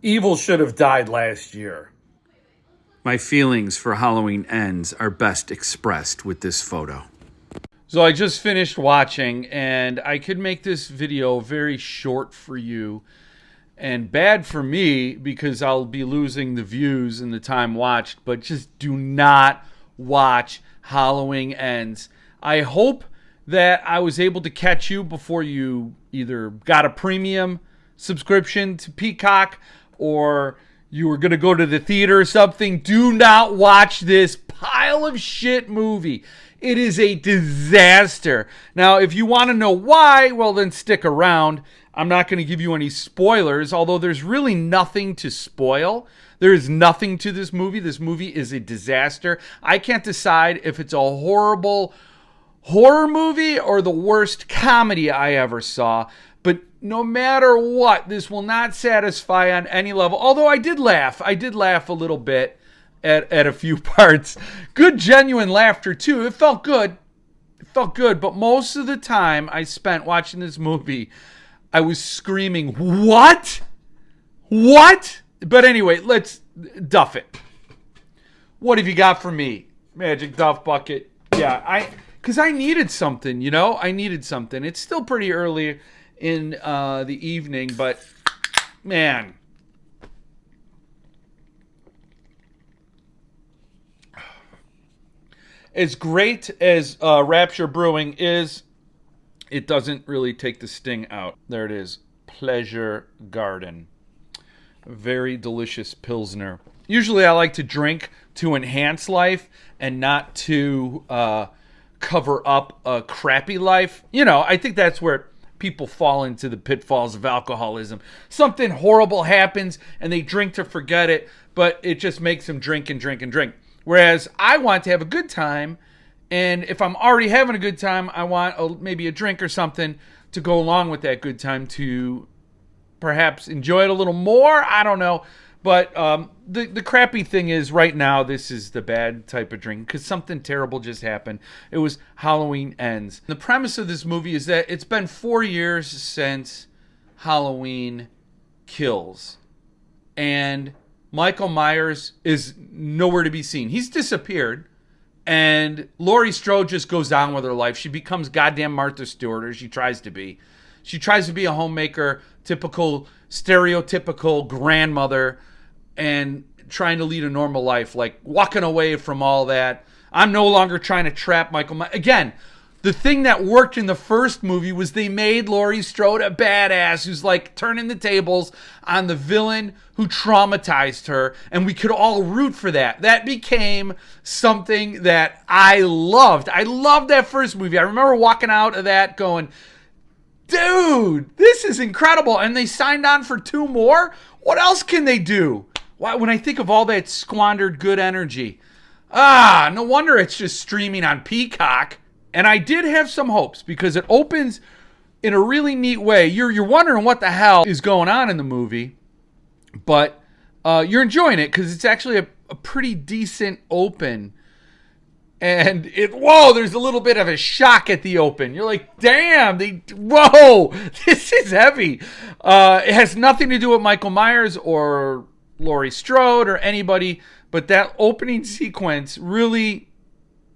Evil should have died last year. My feelings for Halloween Ends are best expressed with this photo. So I just finished watching, and I could make this video very short for you and bad for me because I'll be losing the views and the time watched, but just do not watch Halloween Ends. I hope that I was able to catch you before you either got a premium subscription to Peacock or you were going to go to the theater or something. Do not watch this pile of shit movie. It is a disaster. Now, if you want to know why, well, then stick around. I'm not going to give you any spoilers, although there's really nothing to spoil. There is nothing to this movie. This movie is a disaster. I can't decide if it's a horrible horror movie or the worst comedy I ever saw. But no matter what, this will not satisfy on any level. Although I did laugh. I did laugh a little bit at a few parts. Good, genuine laughter, too. It felt good. It felt good. But most of the time I spent watching this movie, I was screaming, what? What? But anyway, let's duff it. What have you got for me, Magic Duff Bucket? Yeah, because I needed something, you know? I needed something. It's still pretty early in the evening, but man. As great as Rapture Brewing is, it doesn't really take the sting out. There it is. Pleasure Garden. Very delicious Pilsner. Usually I like to drink to enhance life and not to cover up a crappy life. You know, I think that's where people fall into the pitfalls of alcoholism. Something horrible happens and they drink to forget it, but it just makes them drink and drink and drink. Whereas I want to have a good time, and if I'm already having a good time, I want maybe a drink or something to go along with that good time to perhaps enjoy it a little more. I don't know. But the crappy thing is right now this is the bad type of drink because something terrible just happened. It was Halloween Ends. The premise of this movie is that it's been 4 years since Halloween Kills. And Michael Myers is nowhere to be seen. He's disappeared. And Laurie Strode just goes on with her life. She becomes goddamn Martha Stewart, or she tries to be. She tries to be a homemaker, typical, stereotypical grandmother, and trying to lead a normal life, like walking away from all that. I'm no longer trying to trap Michael Myers. Again, the thing that worked in the first movie was they made Laurie Strode a badass who's like turning the tables on the villain who traumatized her, and we could all root for that. That became something that I loved. I loved that first movie. I remember walking out of that going, dude, this is incredible. And they signed on for 2 more? What else can they do? Why, when I think of all that squandered good energy. No wonder it's just streaming on Peacock. And I did have some hopes because it opens in a really neat way. You're wondering what the hell is going on in the movie, but you're enjoying it because it's actually a pretty decent open. And there's a little bit of a shock at the open. You're like, damn, this is heavy. It has nothing to do with Michael Myers or Laurie Strode or anybody, but that opening sequence really,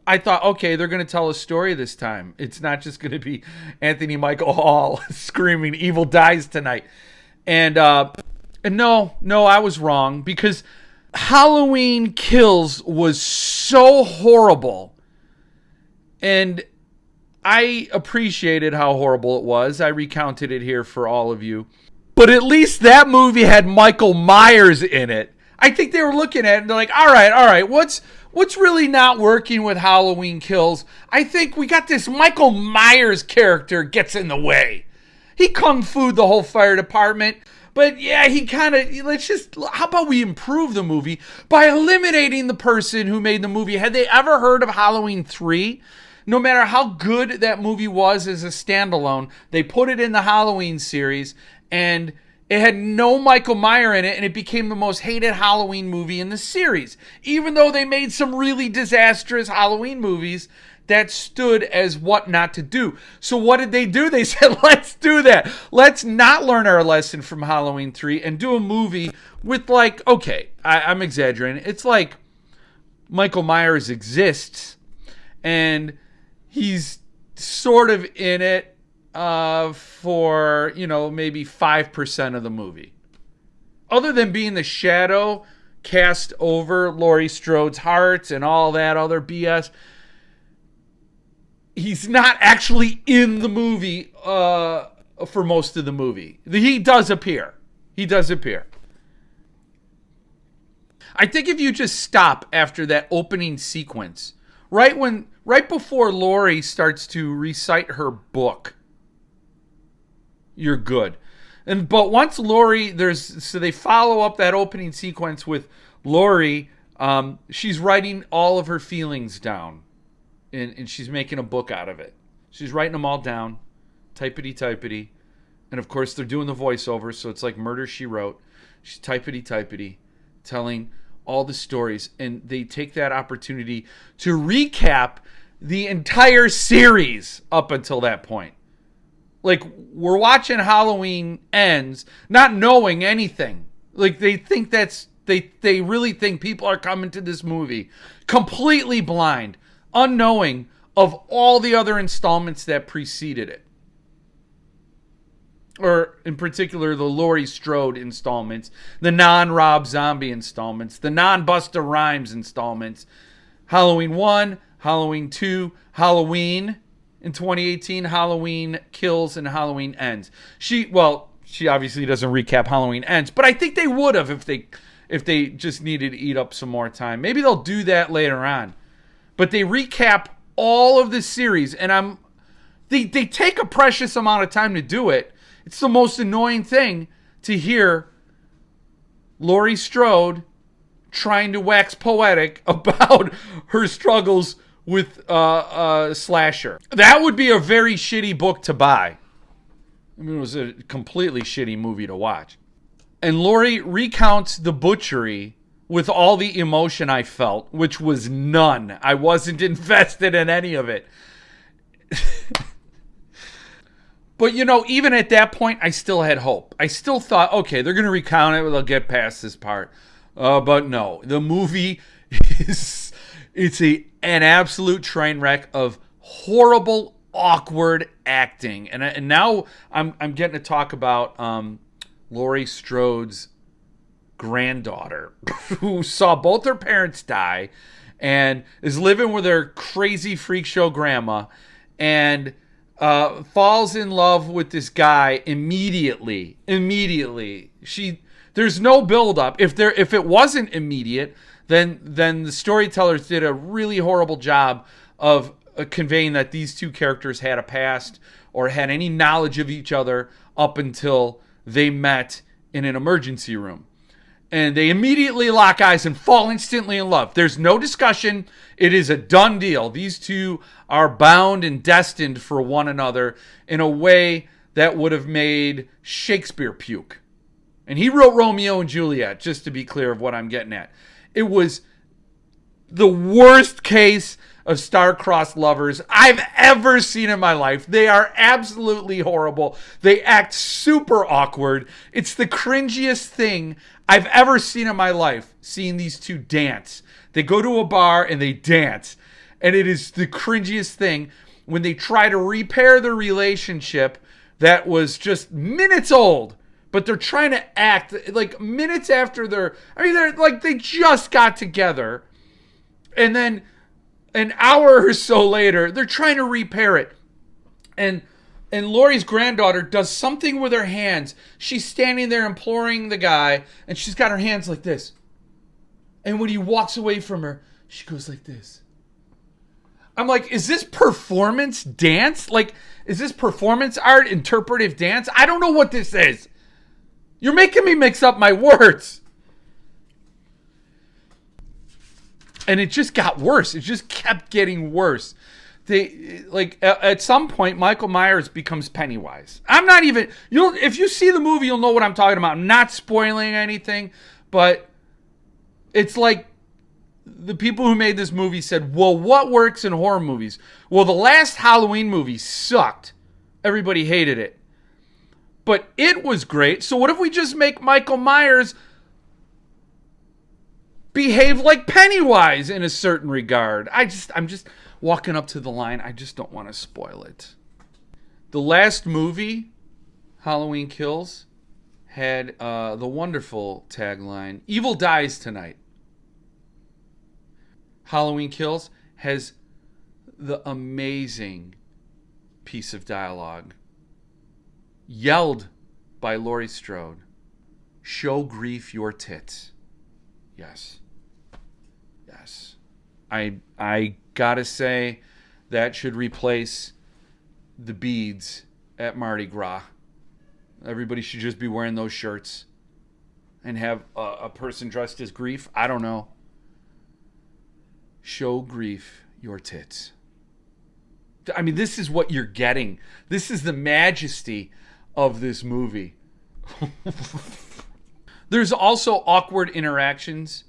I thought, okay, they're going to tell a story this time. It's not just going to be Anthony Michael Hall screaming, evil dies tonight. And no, I was wrong because Halloween Kills was so horrible. And I appreciated how horrible it was. I recounted it here for all of you. But at least that movie had Michael Myers in it. I think they were looking at it and they're like, all right, what's really not working with Halloween Kills? I think we got this Michael Myers character gets in the way. He kung fu'd the whole fire department. But yeah, how about we improve the movie by eliminating the person who made the movie? Had they ever heard of Halloween 3? No matter how good that movie was as a standalone, they put it in the Halloween series and it had no Michael Myers in it, and it became the most hated Halloween movie in the series. Even though they made some really disastrous Halloween movies, that stood as what not to do. So what did they do? They said, let's do that. Let's not learn our lesson from Halloween 3 and do a movie with, like, okay, I'm exaggerating. It's like Michael Myers exists and he's sort of in it for, maybe 5% of the movie. Other than being the shadow cast over Laurie Strode's heart and all that other BS, he's not actually in the movie for most of the movie. He does appear. I think if you just stop after that opening sequence, right before Laurie starts to recite her book, you're good. But once Laurie, so they follow up that opening sequence with Laurie. She's writing all of her feelings down, and she's making a book out of it. She's writing them all down, typity, and of course they're doing the voiceover, so it's like Murder, She Wrote. She's typity, telling all the stories, and they take that opportunity to recap the entire series up until that point. Like, we're watching Halloween Ends not knowing anything. Like, they think they really think people are coming to this movie completely blind, unknowing of all the other installments that preceded it. Or, in particular, the Laurie Strode installments, the non-Rob Zombie installments, the non-Busta Rhymes installments, Halloween 1, Halloween 2, Halloween in 2018, Halloween Kills, and Halloween Ends. She obviously doesn't recap Halloween Ends, but I think they would have if they just needed to eat up some more time. Maybe they'll do that later on. But they recap all of the series, and they take a precious amount of time to do it. It's the most annoying thing to hear Laurie Strode trying to wax poetic about her struggles with slasher. That would be a very shitty book to buy. I mean, it was a completely shitty movie to watch. And Laurie recounts the butchery with all the emotion I felt, which was none. I wasn't invested in any of it. But, even at that point, I still had hope. I still thought, okay, they're going to recount it, they'll get past this part. But no, the movie is... It's an absolute train wreck of horrible, awkward acting. And now I'm getting to talk about Laurie Strode's granddaughter, who saw both her parents die and is living with her crazy freak show grandma, and falls in love with this guy immediately. There's no build up. If it wasn't immediate, then the storytellers did a really horrible job of conveying that these two characters had a past or had any knowledge of each other up until they met in an emergency room. And they immediately lock eyes and fall instantly in love. There's no discussion. It is a done deal. These two are bound and destined for one another in a way that would have made Shakespeare puke. And he wrote Romeo and Juliet, just to be clear of what I'm getting at. It was the worst case of star-crossed lovers I've ever seen in my life. They are absolutely horrible. They act super awkward. It's the cringiest thing I've ever seen in my life, seeing these two dance. They go to a bar and they dance. And it is the cringiest thing when they try to repair the relationship that was just minutes old. But they're trying to act like minutes after they're like, they just got together. And then an hour or so later, they're trying to repair it. And Laurie's granddaughter does something with her hands. She's standing there imploring the guy, and she's got her hands like this. And when he walks away from her, she goes like this. I'm like, is this performance dance? Like, is this performance art, interpretive dance? I don't know what this is. You're making me mix up my words. And it just got worse. It just kept getting worse. At some point, Michael Myers becomes Pennywise. I'm not even, if you see the movie, you'll know what I'm talking about. I'm not spoiling anything, but it's like the people who made this movie said, well, what works in horror movies? Well, the last Halloween movie sucked. Everybody hated it. But it was great. So what if we just make Michael Myers behave like Pennywise in a certain regard? I'm just walking up to the line. I just don't want to spoil it. The last movie, Halloween Kills, had the wonderful tagline, "Evil dies tonight." Halloween Kills has the amazing piece of dialogue yelled by Laurie Strode. "Show grief your tits." Yes. Yes. I gotta say that should replace the beads at Mardi Gras. Everybody should just be wearing those shirts and have a person dressed as grief. I don't know. Show grief your tits. I mean, this is what you're getting. This is the majesty of this movie. There's also awkward interactions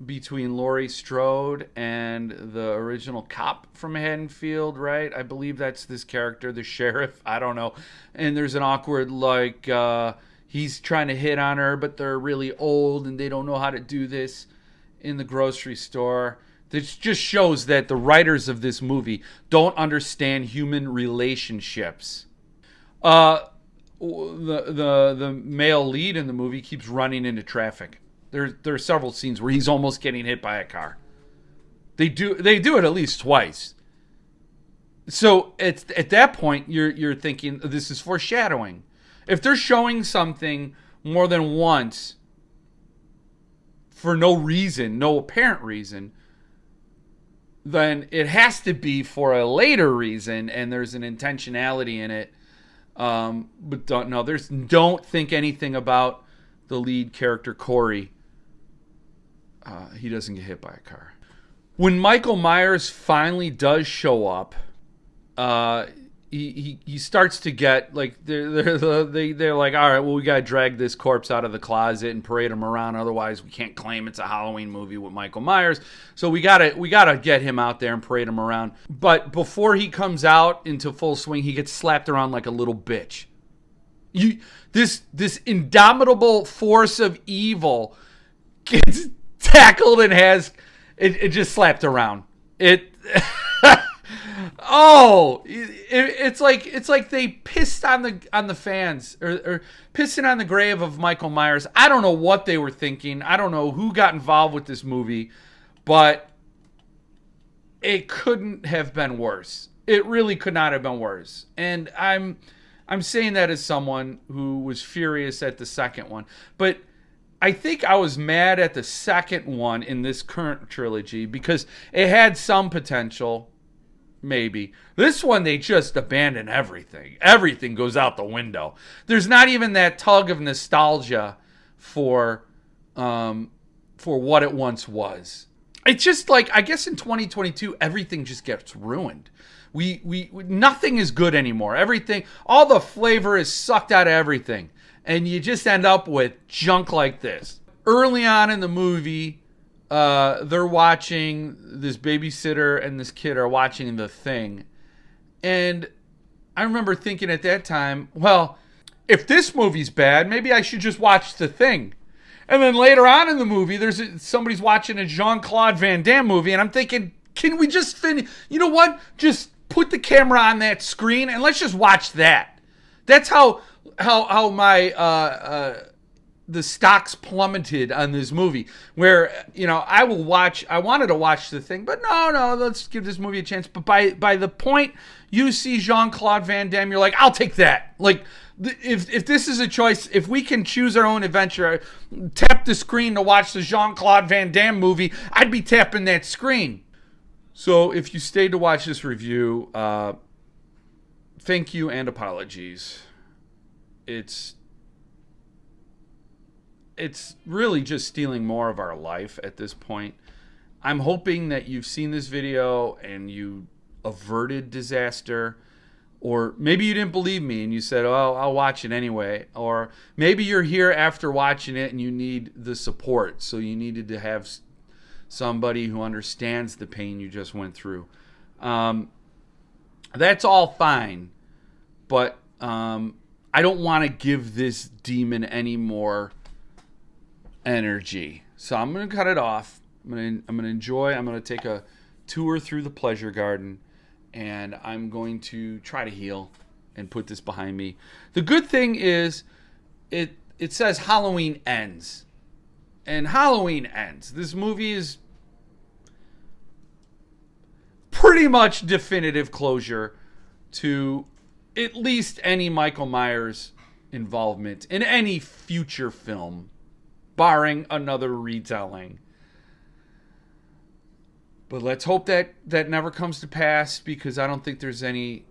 between Laurie Strode and the original cop from Haddonfield, right? I believe that's this character, the sheriff. I don't know. And there's an awkward, like, he's trying to hit on her, but they're really old and they don't know how to do this in the grocery store. This just shows that the writers of this movie don't understand human relationships. The male lead in the movie keeps running into traffic. There are several scenes where he's almost getting hit by a car. They do it at least twice. So at that point you're thinking this is foreshadowing. If they're showing something more than once for no reason, no apparent reason, then it has to be for a later reason, and there's an intentionality in it. But don't think anything about the lead character, Corey. He doesn't get hit by a car. When Michael Myers finally does show up, he starts to get like they're like, all right, well, we gotta drag this corpse out of the closet and parade him around, otherwise we can't claim it's a Halloween movie with Michael Myers. So we gotta get him out there and parade him around. But before he comes out into full swing, he gets slapped around like a little bitch. This indomitable force of evil gets tackled and has it just slapped around. It's like they pissed on the fans or pissing on the grave of Michael Myers. I don't know what they were thinking. I don't know who got involved with this movie, but it couldn't have been worse. It really could not have been worse. And I'm saying that as someone who was furious at the second one, but I think I was mad at the second one in this current trilogy because it had some potential. Maybe. This one, they just abandon everything. Everything goes out the window. There's not even that tug of nostalgia for what it once was. It's just like, I guess in 2022, everything just gets ruined. We nothing is good anymore. Everything, all the flavor is sucked out of everything. And you just end up with junk like this. Early on in the movie, they're watching, this babysitter and this kid are watching The Thing. And I remember thinking at that time, well, if this movie's bad, maybe I should just watch The Thing. And then later on in the movie, somebody's watching a Jean-Claude Van Damme movie, and I'm thinking, can we just finish? You know what? Just put the camera on that screen and let's just watch that. That's how my the stocks plummeted on this movie, where, you know, I wanted to watch The Thing, but no, let's give this movie a chance. But by the point you see Jean-Claude Van Damme, you're like, I'll take that. Like, if this is a choice, if we can choose our own adventure, tap the screen to watch the Jean-Claude Van Damme movie, I'd be tapping that screen. So if you stayed to watch this review, thank you and apologies. It's really just stealing more of our life at this point. I'm hoping that you've seen this video and you averted disaster, or maybe you didn't believe me and you said, oh, I'll watch it anyway. Or maybe you're here after watching it and you need the support, so you needed to have somebody who understands the pain you just went through. That's all fine, but I don't want to give this demon any more energy. So I'm going to cut it off. I'm going to enjoy. I'm going to take a tour through the pleasure garden, and I'm going to try to heal and put this behind me. The good thing is it says Halloween ends. And Halloween ends. This movie is pretty much definitive closure to at least any Michael Myers involvement in any future film, barring another retelling. But let's hope that never comes to pass, because I don't think there's any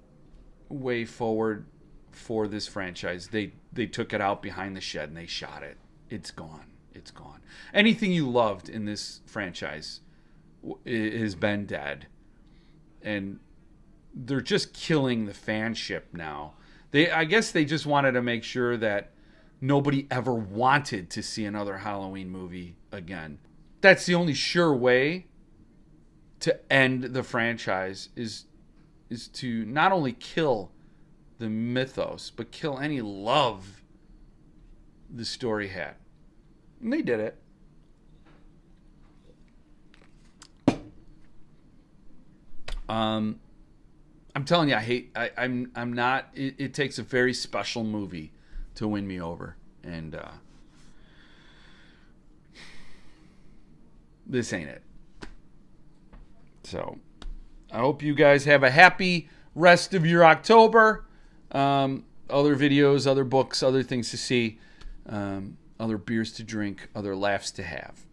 way forward for this franchise. They took it out behind the shed and they shot it. It's gone. It's gone. Anything you loved in this franchise has been dead. And they're just killing the fanship now. I guess they just wanted to make sure that nobody ever wanted to see another Halloween movie again. That's the only sure way to end the franchise is to not only kill the mythos, but kill any love the story had. And they did it. I'm telling you, I'm not. It takes a very special movie to win me over, and this ain't it. So, I hope you guys have a happy rest of your October. Other videos, other books, other things to see, other beers to drink, other laughs to have.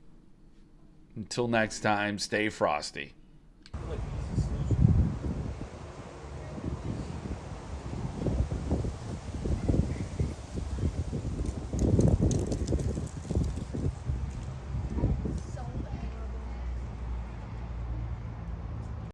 Until next time, stay frosty.